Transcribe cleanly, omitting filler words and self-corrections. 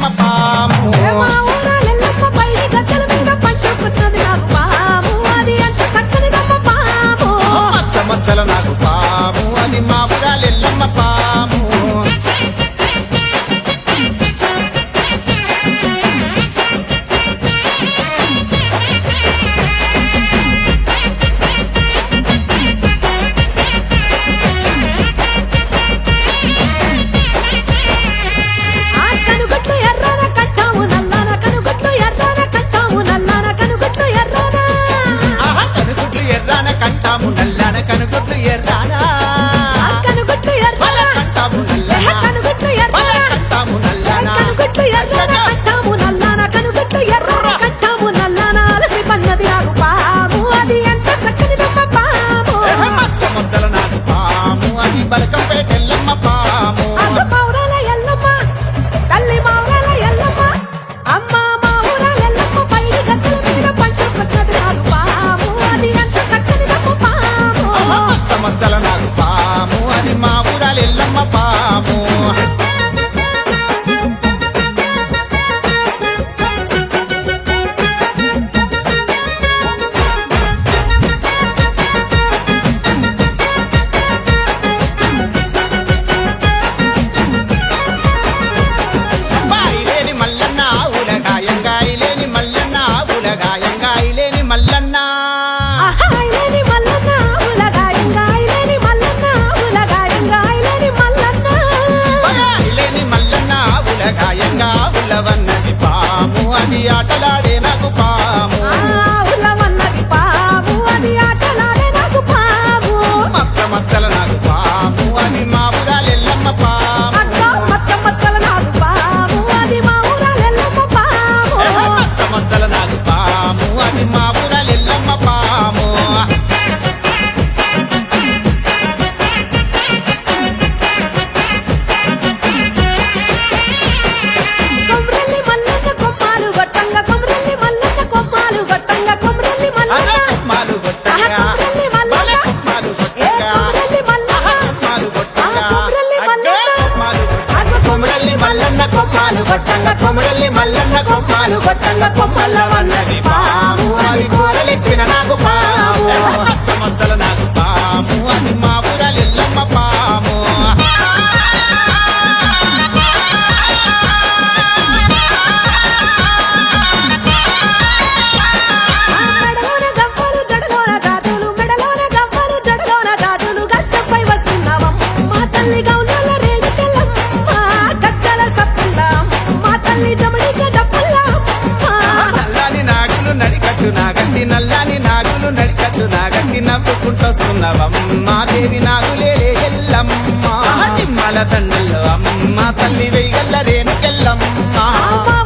ఎల్లమ్మ పాము మచ్చ మచ్చల నాకు పాము అది మా ఊరాల ఎల్లమ్మ పాము నల్లాన కనుగొట్లు ఎర్రానా కనుగొట్లు కంటాము నల్లానా కంటాము నల్లానా కట్టాము నల్లాన కనుగొట్లు ఎర్ర కట్టాము నల్లాన అలసి పన్నది నాకు పాము అది ఎంత చక్కని దొమ్మ పాము మచ్చ మచ్చల నాకు పాము అది బలకంపేట ఎల్లమ్మ పాము మౌరాల ఎల్లమ్మ తల్లి మౌరాల ఎల్లమ్మ అమ్మ మౌరాల ఎల్లమ్మ పైడి గద్దల మీద పంట కొట్టది నాకు పాము అది ఎంత చక్కని దొమ్మ పాము మచ్చ మచ్చల నాకు పాము అది మా ఊరాల ఎల్లమ్మ పాము బాయిలేని మల్లన్న ఉలగాయంగాయిలేని మల్లన్న ఉలగాయంగాయిలేని మల్లన్న ఆహాయిలేని మల్లన్న ఉలగాయంగాయిలేని మల్లన్న ఉలగాయంగాయిలేని మల్లన్న బగాయిలేని మల్లన్న ఉలగాయంగా ఉలవన్నది పాము అది ఆటలాడే నాకు పాము ఉలవన్నది పాము అది ఆటలాడే నాకు పాము మచ్చ మచ్చల నాకు పాము అది మా ఊరాల ఎల్లమ్మ పాము అక్క మచ్చ మచ్చల నాకు పాము అది మా ఊరాల ఎల్లమ్మ పాము మచ్చ మచ్చల నాకు పాము అది మా ఊరాల ఎల్లమ్మ పాము కొమ్రెల్లి మల్లన్న కొమ్మాలు గొట్టంగా కొమ్రెల్లి మల్లన్న కొమ్మాలు గొట్టంగా కొమ్రెల్లి అదే మల్లన్న కొమ్మాలు గొట్టంగా కొమ్రెల్లి మల్లన్న భలే కొమ్మాలు గొట్టంగా కొమ్రెల్లి మల్లన్న కొమ్మాలు గొట్టంగా కొమ్రెల్లి అగ్గే మల్లన్న కొమ్మాలు కొమరల్లి మల్లన్న కొమ్మాలు గొట్టంగా కొమరల్లి మల్లన్న కొమ్మాలు గొట్టంగా కొమ్మల్ల వన్నది పాము అది కూరలెక్కిన నాకు పాము మచ్చ మచ్చల నాకు పాము అది మా ఊరాల ఎల్లమ్మ పాము మెడలోన గవ్వలు జడలోన జాతులు మెడలోన గవ్వలు జడలోన జాతులు గద్దపై వస్తున్నావమ్మ మా తల్లి గౌనల రేణుకెళ్ళమ్మ గజ్జల సప్పుల్లాం మా తల్లి జమడిక డప్పుల్లామ్మ నల్లాని నాగులు నడికట్టు నాగట్టి నల్లాని నాగులు నడికట్టు నాగట్టి నవ్వుకుంటొస్తున్నావమ్మ దేవి నాగులే ఎల్లమ్మ నిమ్మల దండల్లో అమ్మ తల్లి వెయ్యల్ల రేణుకెళ్ళమ్మ అమ్మ